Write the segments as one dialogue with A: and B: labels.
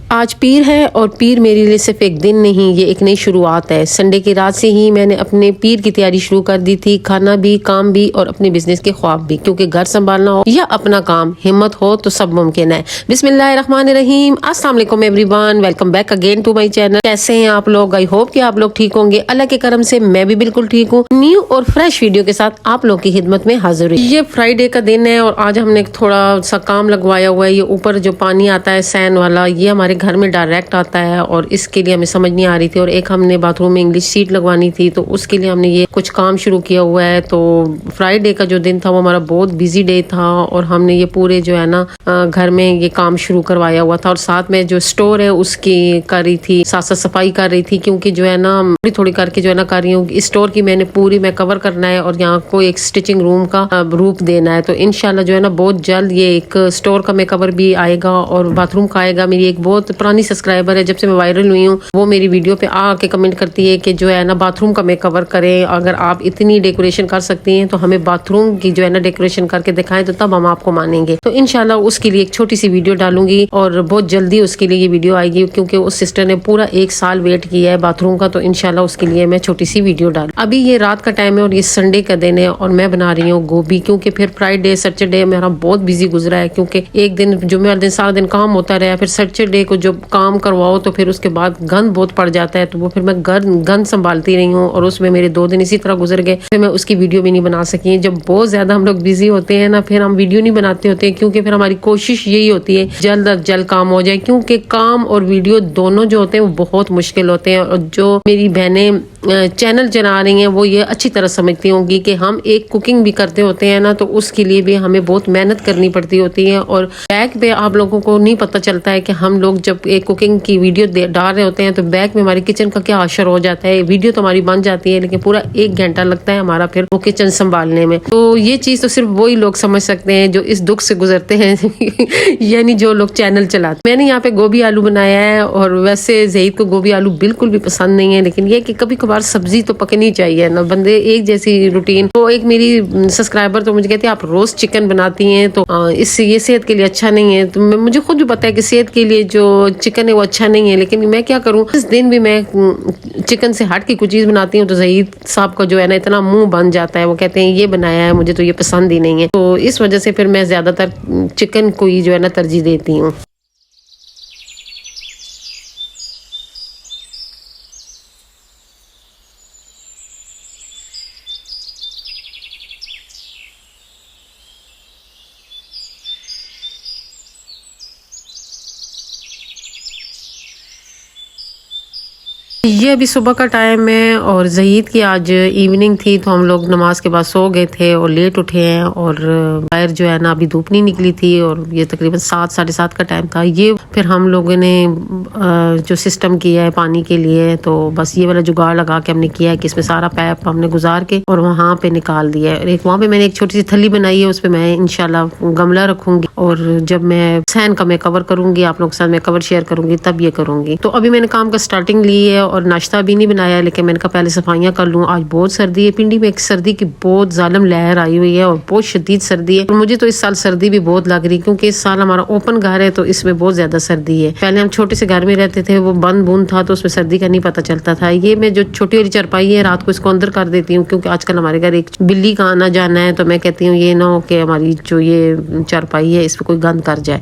A: आज पीर है और पीर मेरे लिए सिर्फ एक दिन नहीं, ये एक नई शुरुआत है। संडे की रात से ही मैंने अपने पीर की तैयारी शुरू कर दी थी। खाना भी, काम भी और अपने बिजनेस के ख्वाब भी, क्योंकि घर संभालना हो या अपना काम, हिम्मत हो तो सब मुमकिन है। बिस्मिल्लाहिर्रहमानिर्रहीम। अस्सलाम वालेकुम everyone, welcome back again to my channel. कैसे हैं आप लोग? आई होप कि आप लोग ठीक होंगे। अल्लाह के करम से मैं भी बिल्कुल ठीक हूँ। न्यू और फ्रेश वीडियो के साथ आप लोग की खिदमत में हाजिर हुई। ये फ्राइडे का दिन है और आज हमने थोड़ा सा काम लगवाया हुआ है। ये ऊपर जो पानी आता है सैन वाला, ये हमारे घर में डायरेक्ट आता है और इसके लिए हमें समझ नहीं आ रही थी। और एक हमने बाथरूम में इंग्लिश सीट लगवानी थी, तो उसके लिए हमने ये कुछ काम शुरू किया हुआ है। तो फ्राइडे का जो दिन था वो हमारा बहुत बिजी डे था और हमने ये पूरे जो है ना घर में ये काम शुरू करवाया हुआ था। और साथ में जो स्टोर है उसकी कर रही थी, साथ साथ सफाई कर रही थी, क्योंकि जो है ना थोड़ी थोड़ी करके जो है ना कर रही हूँ। स्टोर की मैंने पूरी मैं कवर करना है और यहाँ को एक स्टिचिंग रूम का रूप देना है। तो इंशाल्लाह जो है ना बहुत जल्द ये एक स्टोर का मेकअवर भी आएगा और बाथरूम का आएगा। मेरी एक बहुत पुरानी सब्सक्राइबर है, जब से मैं वायरल हुई हूँ, वो मेरी वीडियो पे आके कमेंट करती है कि जो है ना बाथरूम का मेकअवर करें। अगर आप इतनी डेकोरेशन कर सकती हैं तो हमें बाथरूम की जो है ना डेकोरेशन करके दिखाएं, तो तब हम आपको मानेंगे। तो इंशाल्लाह उसके लिए एक छोटी सी वीडियो डालूंगी और बहुत जल्दी उसके लिए ये वीडियो आएगी, क्योंकि उस सिस्टर ने पूरा 1 साल वेट किया है बाथरूम का। तो इंशाल्लाह उसके लिए मैं छोटी सी वीडियो डालूं। अभी ये रात का टाइम है और ये संडे का दिन है और मैं बना रही हूँ गोभी, क्योंकि फिर फ्राइडे सैटरडे मेरा बहुत बिजी गुजरा है, क्योंकि एक दिन जुम्मे वाले दिन सारा दिन काम होता रहा, फिर सैटरडे को जब काम करवाओ तो फिर उसके बाद गंद बहुत पड़ जाता है। तो वो फिर मैं गंद संभालती रही हूँ और उसमें मेरे 2 दिन इसी तरह गुजर गए। फिर मैं उसकी वीडियो भी नहीं बना सकी। जब बहुत ज्यादा हम लोग बिजी होते हैं ना, फिर हम वीडियो नहीं बनाते होते हैं, क्योंकि फिर हमारी कोशिश यही होती है जल्द अज जल्द काम हो जाए, क्योंकि काम और वीडियो दोनों जो होते हैं वो बहुत मुश्किल होते हैं। और जो मेरी बहनें चैनल चला रही हैं वो ये अच्छी तरह समझती होंगी कि हम एक कुकिंग भी करते होते हैं ना, तो उसके लिए भी हमें बहुत मेहनत करनी पड़ती होती है। और बैक पे आप लोगों को नहीं पता चलता है कि हम लोग जब एक कुकिंग की वीडियो डाल रहे होते हैं तो बैक में हमारी किचन का क्या असर हो जाता है। वीडियो तो हमारी बन जाती है, लेकिन पूरा 1 घंटा लगता है हमारा फिर वो किचन संभालने में। तो ये चीज तो सिर्फ वही लोग समझ सकते हैं जो इस दुख से गुजरते हैं यानी जो लोग चैनल चलाते। मैंने यहाँ पे गोभी आलू बनाया है और वैसे ज़हीद को गोभी आलू बिल्कुल भी पसंद नहीं है, लेकिन ये कि कभी कभार सब्जी तो पकनी चाहिए ना, बंदे एक जैसी रूटीन। तो एक मेरी सब्सक्राइबर तो मुझे कहती है आप रोज चिकन बनाती हैं, तो इससे ये सेहत के लिए अच्छा नहीं है। तो मुझे खुद भी पता है कि सेहत के लिए जो चिकन है वो अच्छा नहीं है, लेकिन मैं क्या करूं, इस दिन भी मैं चिकन से हट के कुछ चीज बनाती हूँ तो ज़हीद साहब का जो है ना इतना मुंह बन जाता है, वो कहते हैं ये बनाया है, मुझे तो ये पसंद ही नहीं है। तो इस वजह से फिर मैं ज्यादातर चिकन को ही जो है ना तरजीह देती हूँ। ये अभी सुबह का टाइम है और ज़हीद की आज इवनिंग थी, तो हम लोग नमाज के बाद सो गए थे और लेट उठे हैं। और बाहर जो है ना अभी धूप नहीं निकली थी और ये तकरीबन 7 साढ़े 7 का टाइम था। ये फिर हम लोगों ने जो सिस्टम किया है पानी के लिए, तो बस ये वाला जुगाड़ लगा के हमने किया है कि इसमें सारा पैप हमने गुजार के और वहाँ पे निकाल दिया है। और एक वहाँ पे मैंने एक छोटी सी थैली बनाई है, उस पर मैं इंशाल्लाह गमला रखूंगी और जब मैं सैन का मैं कवर करूंगी, आप लोग के साथ मैं कवर शेयर करूंगी, तब ये करूंगी। तो अभी मैंने काम का स्टार्टिंग ली है और नाश्ता भी नहीं बनाया, लेकिन मैंने कहा पहले सफाइयां कर लूं। आज बहुत सर्दी है, पिंडी में एक सर्दी की बहुत जालिम लहर आई हुई है और बहुत शदीद सर्दी है। और मुझे तो इस साल सर्दी भी बहुत लग रही, क्योंकि इस साल हमारा ओपन घर है तो इसमें बहुत ज्यादा सर्दी है। पहले हम छोटे से घर में रहते थे, वो बंद बूंद था तो उसमें सर्दी का नहीं पता चलता था। ये मैं जो छोटी वाली चारपाई है रात को इसको अंदर कर देती हूँ, क्योंकि आजकल हमारे घर एक बिल्ली का आना जाना है, तो मैं कहती हूँ ये ना हो कि हमारी जो ये चारपाई है इस पर कोई गंद कर जाए।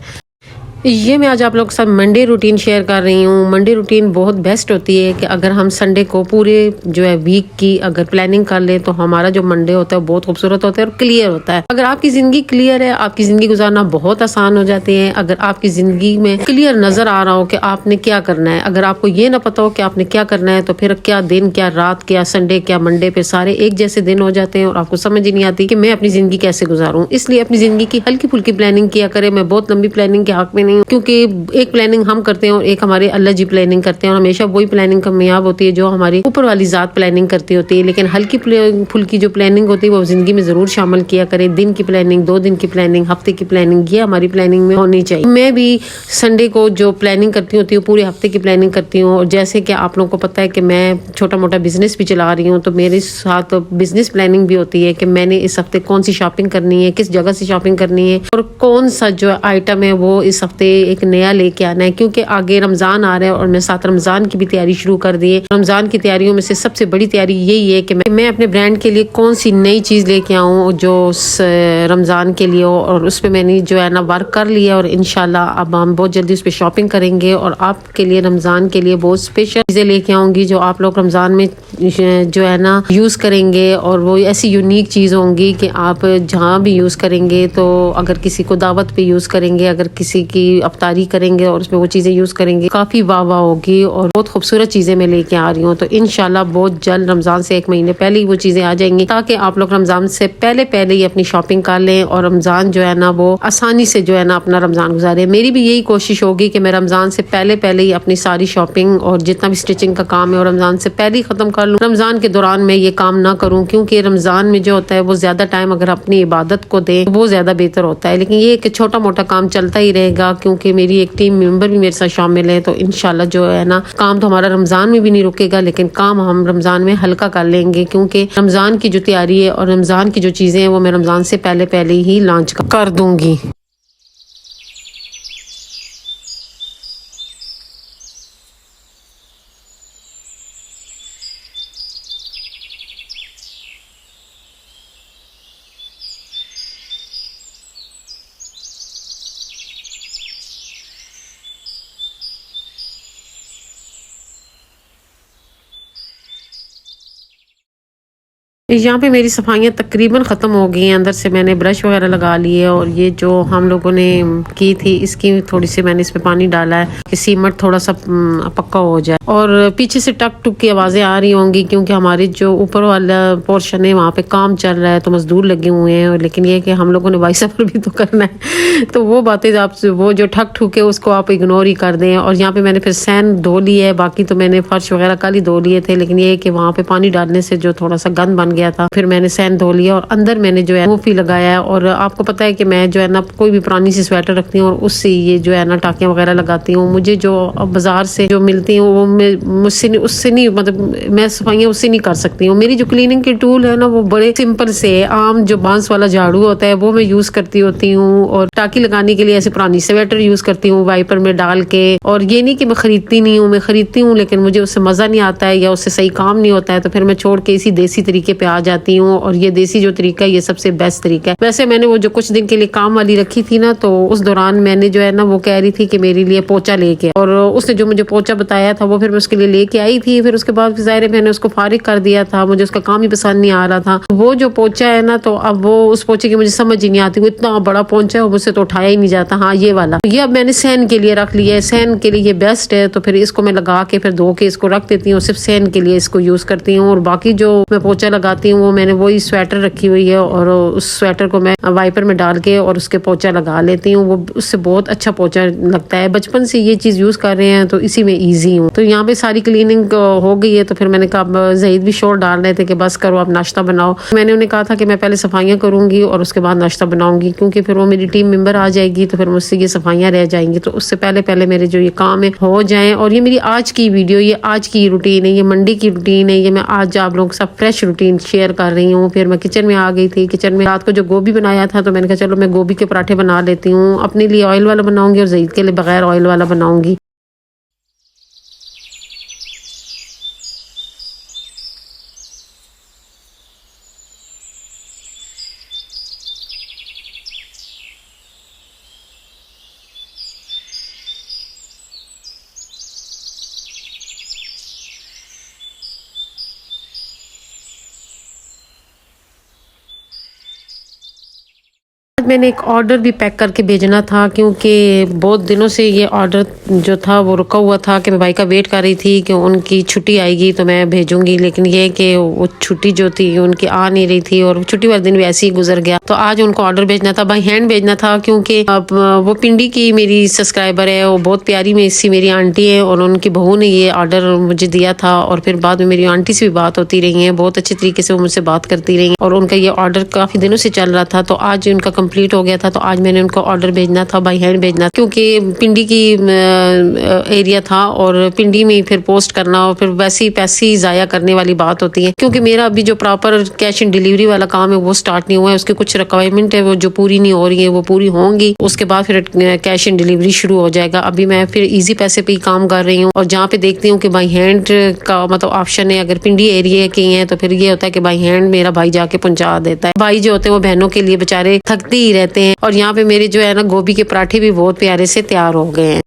A: ये मैं आज आप लोग के साथ मंडे रूटीन शेयर कर रही हूँ। मंडे रूटीन बहुत बेस्ट होती है कि अगर हम संडे को पूरे जो है वीक की अगर प्लानिंग कर ले, तो हमारा जो मंडे होता है बहुत खूबसूरत होता है और क्लियर होता है। अगर आपकी जिंदगी क्लियर है, आपकी जिंदगी गुजारना बहुत आसान हो जाती है। अगर आपकी जिंदगी में क्लियर नजर आ रहा हो कि आपने क्या करना है, अगर आपको ये ना पता हो कि आपने क्या करना है, तो फिर क्या दिन, क्या रात, क्या संडे, क्या मंडे पे सारे एक जैसे दिन हो जाते हैं और आपको समझ ही नहीं आती कि मैं अपनी जिंदगी कैसे गुजारूं। इसलिए अपनी जिंदगी की हल्की फुल्की प्लानिंग किया करें। मैं बहुत लंबी प्लानिंग के हक में नहीं, क्योंकि एक प्लानिंग हम करते हैं और एक हमारे अल्लाह जी प्लानिंग करते हैं, और हमेशा वही प्लानिंग कामयाब होती है जो हमारी ऊपर वाली जात प्लानिंग करती होती है। लेकिन हल्की फुल्की जो प्लानिंग होती है वो जिंदगी में जरूर शामिल किया करें। दिन की प्लानिंग, 2 दिन की प्लानिंग, हफ्ते की प्लानिंग, ये हमारी प्लानिंग में होनी चाहिए। मैं भी संडे को जो प्लानिंग करती होती हूँ पूरे हफ्ते की प्लानिंग करती हूँ। और जैसे कि आप लोगों को पता है कि मैं छोटा मोटा बिजनेस भी चला रही हूँ, तो मेरे साथ बिजनेस प्लानिंग भी होती है कि मैंने इस हफ्ते कौन सी शॉपिंग करनी है, किस जगह से शॉपिंग करनी है और कौन सा जो आइटम है वो इस हफ्ते पे एक नया लेके आना है, क्योंकि आगे रमज़ान आ रहा है और मैं साथ रमज़ान की भी तैयारी शुरू कर दी है। रमज़ान की तैयारियों में से सबसे बड़ी तैयारी यही है कि मैं अपने ब्रांड के लिए कौन सी नई चीज़ लेके आऊँ जो रमज़ान के लिए हो, और उस पर मैंने जो है ना वर्क कर लिया और इंशाल्लाह अब हम बहुत जल्दी उस पर शॉपिंग करेंगे और आपके लिए रमज़ान के लिए बहुत स्पेशल चीज़ें लेके आऊँगी जो आप लोग रमज़ान में जो है ना यूज़ करेंगे। और वो ऐसी यूनिक चीज़ होंगी कि आप जहाँ भी यूज़ करेंगे, तो अगर किसी को दावत पे यूज़ करेंगे, अगर किसी की अफ्तारी करेंगे और उसमें वो चीज़ें यूज़ करेंगे, काफ़ी वाह वाह होगी और बहुत खूबसूरत चीज़ें मैं लेके आ रही हूँ। तो इंशाल्लाह बहुत जल्द रमज़ान से 1 महीने पहले ही वो चीज़ें आ जाएंगी, ताकि आप लोग रमज़ान से पहले ही अपनी शॉपिंग कर लें और रमज़ान जो है ना वो आसानी से जो है ना अपना रमज़ान गुजारे। मेरी भी यही कोशिश होगी कि मैं रमज़ान से पहले ही अपनी सारी शॉपिंग और जितना भी स्टिचिंग का काम है और रमज़ान से पहले ही ख़त्म कर लूँ। रमज़ान के दौरान मैं ये काम ना करूँ, क्योंकि रमज़ान में जो होता है वो ज़्यादा टाइम अगर अपनी इबादत को दें वो ज़्यादा बेहतर होता है। लेकिन ये कि छोटा मोटा काम चलता ही रहेगा, क्योंकि मेरी एक टीम मेंबर भी मेरे साथ शामिल है। तो इंशाल्लाह जो है ना काम तो हमारा रमज़ान में भी नहीं रुकेगा, लेकिन काम हम रमज़ान में हल्का कर लेंगे, क्योंकि रमज़ान की जो तैयारी है और रमज़ान की जो चीज़ें हैं वो मैं रमज़ान से पहले ही लॉन्च कर दूंगी। यहाँ पे मेरी सफाइयाँ तकरीबन ख़त्म हो गई हैं। अंदर से मैंने ब्रश वगैरह लगा लिए और ये जो हम लोगों ने की थी इसकी थोड़ी सी मैंने इसमें पानी डाला है कि सीमेंट थोड़ा सा पक्का हो जाए। और पीछे से टक टुक की आवाज़ें आ रही होंगी, क्योंकि हमारे जो ऊपर वाला पोर्शन है वहाँ पे काम चल रहा है, तो मजदूर लगे हुए हैं। लेकिन ये कि हम लोगों ने वाइस सफ़र भी तो करना है, तो वो बातें आप वो जो ठक ठुक है उसको आप इग्नोर ही कर दें। और यहाँ पे मैंने फिर सैन धो ली है, बाकी तो मैंने फर्श वगैरह कल ही धो लिए थे, लेकिन ये कि वहाँ पे पानी डालने से जो थोड़ा सा गंद बन गया था, फिर मैंने सैन धो लिया और अंदर मैंने जो है मूफी लगाया है। और आपको पता है कि मैं जो है ना कोई भी पुरानी सी स्वेटर रखती हूँ और उससे ये जो है ना टाकियाँ वगैरह लगाती हूँ। मुझे जो बाजार से जो मिलती हैं वो मुझसे उससे नहीं, मतलब मैं सफाइयाँ उससे नहीं कर सकती हूँ। मेरी जो क्लीनिंग के टूल है ना वो बड़े सिंपल से आम जो बांस वाला झाड़ू होता है वो मैं यूज करती होती हूँ, और टाकी लगाने के लिए ऐसे पुरानी स्वेटर यूज करती हूँ वाइपर में डाल के। और ये नहीं कि मैं खरीदती नहीं हूँ, मैं खरीदती हूँ, लेकिन मुझे उससे मजा नहीं आता है या उससे सही काम नहीं होता है, तो फिर मैं छोड़ के इसी देसी तरीके पे आ जाती हूँ। और ये देसी जो तरीका है ये सबसे बेस्ट तरीका है। वैसे मैंने वो जो कुछ दिन के लिए काम वाली रखी थी ना, तो उस दौरान मैंने जो है ना वो कह रही थी कि मेरे लिए पोचा लेके, और उसने जो मुझे पोचा बताया था वो फिर मैं उसके लिए लेके आई थी। फिर उसके बाद ज़ाहिर है मैंने उसको फारिग कर दिया था, मुझे उसका काम ही पसंद नहीं आ रहा था। वो जो पोचा है ना, तो अब वो उस पोचे की मुझे समझ ही नहीं आती, वो इतना बड़ा पोचा है मुझसे तो उठाया ही नहीं जाता। हाँ ये वाला, ये अब मैंने सैन के लिए रख लिया है, सैन के लिए ये बेस्ट है। तो फिर इसको मैं लगा के फिर धो के इसको रख देती हूँ, सिर्फ सैन के लिए इसको यूज करती हूँ। और बाकी जो मैं पोचा लगाती हूँ वो मैंने वही स्वेटर रखी हुई है, और उस स्वेटर को मैं वाइपर में डाल के और उसके पोचा लगा लेती हूँ। वो उससे बहुत अच्छा पोचा लगता है, बचपन से ये चीज यूज कर रहे हैं तो इसी में ईजी हूँ। तो यहाँ पे सारी क्लीनिंग हो गई है, तो फिर मैंने कहा जहीद भी शोर डाल रहे थे कि बस करो आप नाश्ता बनाओ। मैंने उन्हें कहा था कि मैं पहले सफाइयाँ करूंगी और उसके बाद नाश्ता बनाऊंगी, क्योंकि फिर वो मेरी टीम मेंबर आ जाएगी तो फिर मुझसे ये सफाइयाँ रह जाएंगी। तो उससे पहले मेरे जो ये काम है हो जाएं। और ये मेरी आज की वीडियो, ये आज की रूटीन है, ये मंडी की रूटीन है, ये मैं आज आप लोगों के साथ फ्रेश रूटीन शेयर कर रही हूँ। फिर मैं किचन में आ गई थी। किचन में रात को जो गोभी बनाया था तो मैंने कहा चलो मैं गोभी के पराठे बना लेती हूँ, अपने लिए ऑयल वाला बनाऊंगी और जहीद के लिए बगैर ऑयल वाला बनाऊंगी। मैंने एक ऑर्डर भी पैक करके भेजना था, क्योंकि बहुत दिनों से ये ऑर्डर जो था वो रुका हुआ था कि मैं भाई का वेट कर रही थी कि उनकी छुट्टी आएगी तो मैं भेजूंगी। लेकिन ये कि वो छुट्टी जो थी उनकी आ नहीं रही थी और छुट्टी वाले दिन भी ऐसे ही गुजर गया। तो आज उनको ऑर्डर भेजना था, बाई हैंड भेजना था, क्योंकि अब वो पिंडी की मेरी सब्सक्राइबर है, वो बहुत प्यारी मेरी आंटी है और उनकी बहू ने ये ऑर्डर मुझे दिया था। और फिर बाद में मेरी आंटी से भी बात होती रही है, बहुत अच्छे तरीके से वो मुझसे बात करती रही और उनका ये ऑर्डर काफ़ी दिनों से चल रहा था। तो आज उनका कंप्लीट हो गया था, तो आज मैंने उनको ऑर्डर भेजना था, बाई हैंड भेजना, क्योंकि पिंडी की एरिया था और पिंडी में फिर पोस्ट करना और फिर वैसे ही पैसे ज़ाया करने वाली बात होती है। क्योंकि मेरा अभी जो प्रॉपर कैश एंड डिलीवरी वाला काम है वो स्टार्ट नहीं हुआ है, उसके कुछ रिक्वायरमेंट है वो जो पूरी नहीं हो रही है, वो पूरी होंगी, उसके बाद फिर कैश एंड डिलीवरी शुरू हो जाएगा। अभी मैं फिर इजी पैसे पे ही काम कर रही हूँ और जहाँ पे देखती हूँ कि बाई हैंड का मतलब ऑप्शन है, अगर पिंडी एरिया के हैं तो फिर ये होता है कि बाई हैंड मेरा भाई जाके पहुंचा देता है। भाई जो होते हैं वो बहनों के लिए बेचारे थकते ही रहते हैं। और यहाँ पे मेरे जो है ना गोभी के पराठे भी बहुत प्यारे से तैयार हो गए हैं।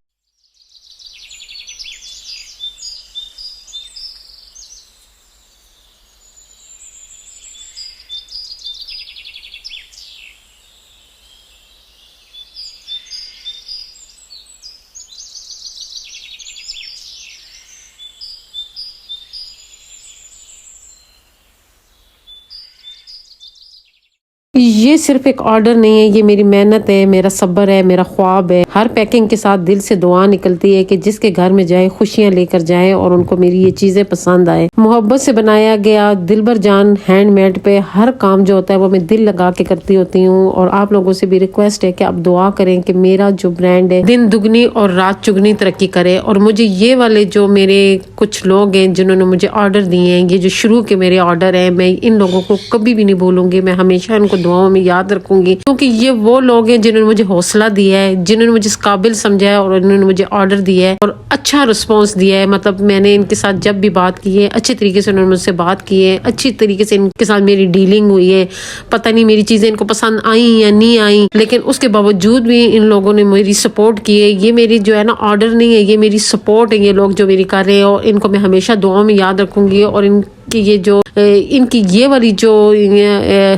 A: ये सिर्फ एक ऑर्डर नहीं है, ये मेरी मेहनत है, मेरा सब्र है, मेरा ख्वाब है। हर पैकिंग के साथ दिल से दुआ निकलती है कि जिसके घर में जाए खुशियां लेकर जाए और उनको मेरी ये चीजें पसंद आए। मोहब्बत से बनाया गया दिलबर जान हैंडमेड पे हर काम जो होता है वो मैं दिल लगा के करती होती हूँ। और आप लोगों से भी रिक्वेस्ट है कि आप दुआ करें कि मेरा जो ब्रांड है दिन दुगनी और रात चुगनी तरक्की करे। और मुझे ये वाले जो मेरे कुछ लोग हैं जिन्होंने मुझे ऑर्डर दिए हैं, ये जो शुरू के मेरे ऑर्डर है, मैं इन लोगों को कभी भी नहीं भूलूंगी। मैं हमेशा इनको दुआओं में याद रखूंगी, क्योंकि ये वो लोग हैं जिन्होंने मुझे हौसला दिया है, जिन्होंने मुझे इस काबिल समझा है और उन्होंने मुझे ऑर्डर दिया है और अच्छा रिस्पांस दिया है। मतलब मैंने इनके साथ जब भी बात की है अच्छे तरीके से उन्होंने मुझसे बात की है, अच्छी तरीके से इनके साथ मेरी डीलिंग हुई है। पता नहीं मेरी चीजें इनको पसंद आई या नहीं आई, लेकिन उसके बावजूद भी इन लोगों ने मेरी सपोर्ट की है। ये मेरी जो है ना ऑर्डर नहीं है, ये मेरी सपोर्ट है। ये लोग जो मेरी कर रहे हैं और इनको मैं हमेशा दुआओं में याद रखूंगी। और कि ये जो इनकी ये वाली जो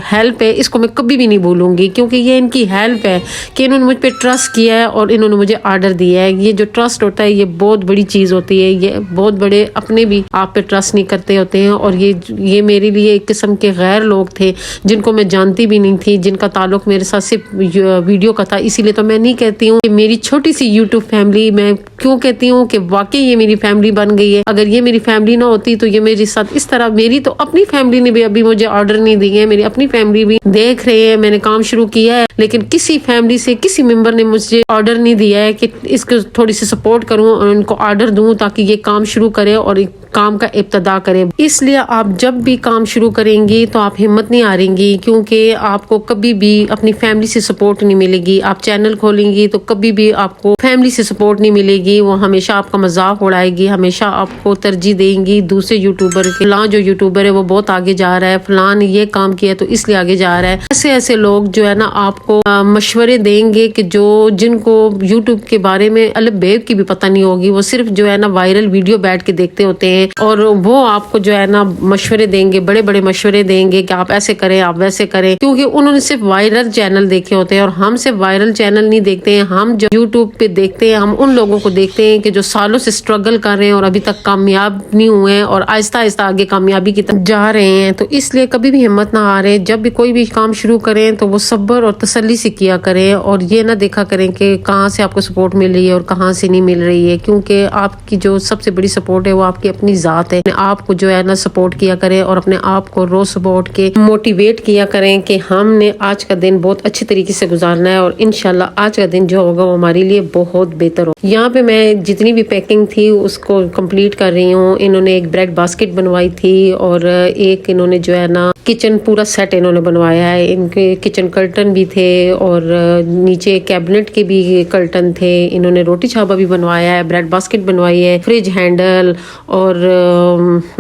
A: हेल्प है इसको मैं कभी भी नहीं भूलूंगी, क्योंकि ये इनकी हेल्प है कि इन्होंने मुझ पे ट्रस्ट किया है और इन्होंने मुझे ऑर्डर दिया है। ये जो ट्रस्ट होता है ये बहुत बड़ी चीज़ होती है। ये बहुत बड़े अपने भी आप पे ट्रस्ट नहीं करते होते हैं। और ये मेरे लिए एक किस्म के गैर लोग थे जिनको मैं जानती भी नहीं थी, जिनका ताल्लुक मेरे साथ सिर्फ वीडियो का था। इसीलिए तो मैं नहीं कहती हूँ कि मेरी छोटी सी यूट्यूब फैमिली, मैं क्यों कहती हूँ कि वाकई ये मेरी फैमिली बन गई है। अगर ये मेरी फैमिली ना होती तो ये मेरे साथ इस तरह, मेरी तो अपनी फैमिली ने भी अभी मुझे ऑर्डर नहीं दिए है, मेरी अपनी फैमिली भी देख रहे हैं, मैंने काम शुरू किया है, लेकिन किसी फैमिली से किसी मेंबर ने मुझे ऑर्डर नहीं दिया है कि इसको थोड़ी सी सपोर्ट करूं और उनको ऑर्डर दूं ताकि ये काम शुरू करे और काम का इब्तदा करे। इसलिए आप जब भी काम शुरू करेंगी तो आप हिम्मत नहीं हारेंगी, क्योंकि आपको कभी भी अपनी फैमिली से सपोर्ट नहीं मिलेगी। आप चैनल खोलेंगी तो कभी भी आपको फैमिली से सपोर्ट नहीं मिलेगी, वो हमेशा आपका मजाक उड़ाएगी, हमेशा आपको तरजीह देंगी दूसरे यूट्यूबर के। फलां जो यूट्यूबर है वो बहुत आगे जा रहा है, फलां ने ये काम किया तो इसलिए आगे जा रहा है। ऐसे ऐसे लोग जो है ना आपको मशवरे देंगे कि जिनको यूट्यूब के बारे में अलग बेब की भी पता नहीं होगी, वो सिर्फ जो है ना वायरल वीडियो बैठ के देखते होते हैं और वो आपको जो है ना मशवरे देंगे, बड़े बड़े मशवरे देंगे कि आप ऐसे करें, आप वैसे करें, क्योंकि उन्होंने सिर्फ वायरल चैनल देखे होते हैं। और हम सिर्फ वायरल चैनल नहीं देखते हैं, हम जो यूट्यूब पे देखते हैं हम उन लोगों को देखते हैं कि जो सालों से स्ट्रगल कर रहे हैं और अभी तक कामयाब नहीं हुए हैं और आहिस्ता आहिस्ता आगे कामयाबी की तरफ जा रहे हैं। तो इसलिए कभी भी हिम्मत ना हारे, जब भी कोई भी काम शुरू करें तो वो सब्र और तसल्ली से किया करें और ये ना देखा करें कि कहाँ से आपको सपोर्ट मिल रही है और कहाँ से नहीं मिल रही है, क्योंकि आपकी जो सबसे बड़ी सपोर्ट है वो आपकी अपनी जात है। आपको जो है ना सपोर्ट किया करें और अपने आप को रोज सपोर्ट के मोटिवेट किया करें कि हमने आज का दिन बहुत अच्छे तरीके से गुजारना है और इंशाल्लाह आज का दिन जो होगा वो हमारे लिए बहुत बेहतर हो। यहाँ पे मैं जितनी भी पैकिंग थी उसको कंप्लीट कर रही हूँ। इन्होंने एक ब्रेड बास्केट बनवाई थी और एक इन्होंने जो है ना किचन पूरा सेट इन्होंने बनवाया है। इनके किचन कर्टन भी थे और नीचे कैबिनेट के भी कर्टन थे। इन्होंने रोटी छाबा भी बनवाया है, ब्रेड बास्केट बनवाई है, फ्रिज हैंडल और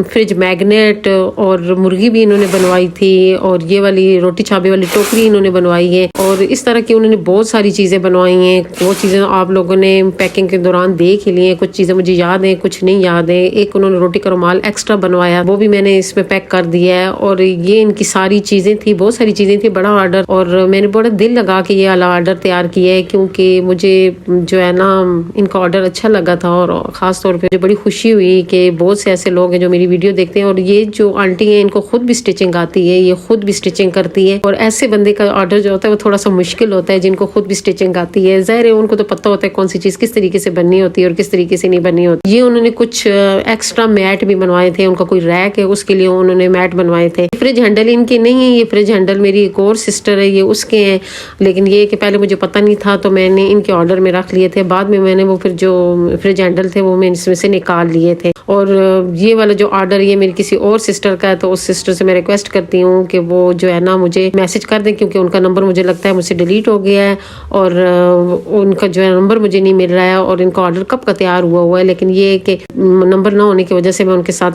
A: फ्रिज मैग्नेट और मुर्गी भी इन्होंने बनवाई थी और ये वाली रोटी छाबे वाली टोकरी इन्होंने बनवाई है। और इस तरह की उन्होंने बहुत सारी चीजें बनवाई हैं। वो चीजें आप लोगों ने पैकिंग के दौरान देख ही ली हैं, कुछ चीजें मुझे याद है, कुछ नहीं याद है। एक उन्होंने रोटी का रुमाल एक्स्ट्रा बनवाया, वो भी मैंने इसमें पैक कर दिया है। और ये इनकी सारी चीजें थी, बहुत सारी चीजें थी, बड़ा ऑर्डर, और मैंने बड़ा दिल लगा के ये वाला ऑर्डर तैयार किया है क्योंकि मुझे जो है ना इनका ऑर्डर अच्छा लगा था और खास तौर पे मुझे बड़ी खुशी हुई कि बहुत से ऐसे लोग हैं जो मेरी वीडियो देखते हैं। और ये जो आंटी है इनको खुद भी स्टिचिंग आती है, ये खुद भी स्टिचिंग करती है। और ऐसे बंदे का ऑर्डर जो होता है वो थोड़ा सा मुश्किल होता है जिनको खुद भी स्टिचिंग आती है। जाहिर है उनको तो पता होता है कौन सी चीज किस तरीके से बननी होती है और किस तरीके से नहीं बननी होती। ये उन्होंने कुछ एक्स्ट्रा मैट भी बनवाए थे, उनका कोई रैक है उसके लिए उन्होंने मैट बनवाए थे। फ्रिज हैंडल इनके नहीं है, ये फ्रिज हैंडल मेरी एक और सिस्टर है, ये उसके हैं। लेकिन ये कि पहले मुझे पता नहीं था तो मैंने इनके ऑर्डर में रख लिए थे। बाद में मैंने वो फिर जो फ्रिज हैंडल थे वो मैंने इसमें से निकाल लिए थे। और ये वाला जो ऑर्डर ये मेरी किसी और सिस्टर का है, तो उस सिस्टर से मैं रिक्वेस्ट करती हूँ कि वो जो है ना मुझे मैसेज कर दें, क्योंकि उनका नंबर मुझे लगता है मुझसे डिलीट हो गया है और उनका जो है नंबर मुझे नहीं मिल रहा है और इनका ऑर्डर कब का तैयार हुआ है। लेकिन ये कि नंबर ना होने की वजह से मैं उनके साथ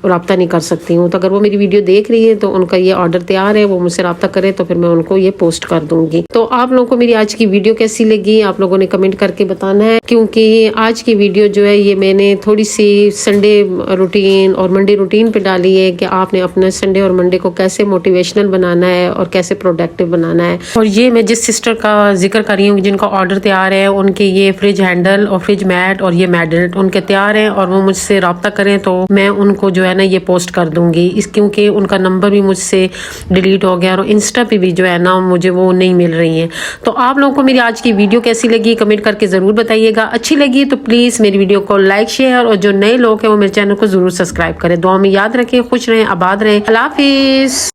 A: रब्ता नहीं कर सकती हूँ। तो अगर वो मेरी वीडियो देख रही है तो उनका ये ऑर्डर तैयार है, वो मुझसे रब्ता करे तो फिर मैं उनको ये पोस्ट कर दूंगी। तो आप लोगों को मेरी आज की वीडियो कैसी लगी आप लोगों ने कमेंट करके बताना है, क्योंकि आज की वीडियो जो है ये मैंने थोड़ी सी संडे रूटीन और मंडे रूटीन पे डाली है कि आपने अपने संडे और मंडे को कैसे मोटिवेशनल बनाना है और कैसे प्रोडक्टिव बनाना है। और ये मैं जिस सिस्टर का जिक्र कर रही हूँ जिनका ऑर्डर तैयार है, उनके ये फ्रिज हैंडल और फ्रिज मैट और ये मैडनेट उनके तैयार है और वो मुझसे रब्ता करें तो मैं उनको जो है ना ये पोस्ट कर दूंगी क्योंकि उनका नंबर भी मुझसे डिलीट हो गया और इंस्टा पे भी जो है ना मुझे वो नहीं मिल रही है। तो आप लोगों को मेरी आज की वीडियो कैसी लगी कमेंट करके जरूर बताइएगा। अच्छी लगी तो प्लीज मेरी वीडियो को लाइक शेयर और जो नए लोग हैं वो मेरे चैनल को जरूर सब्सक्राइब करें। दुआ में याद रखें, खुश रहें, आबाद रहें। अल्लाह हाफिज।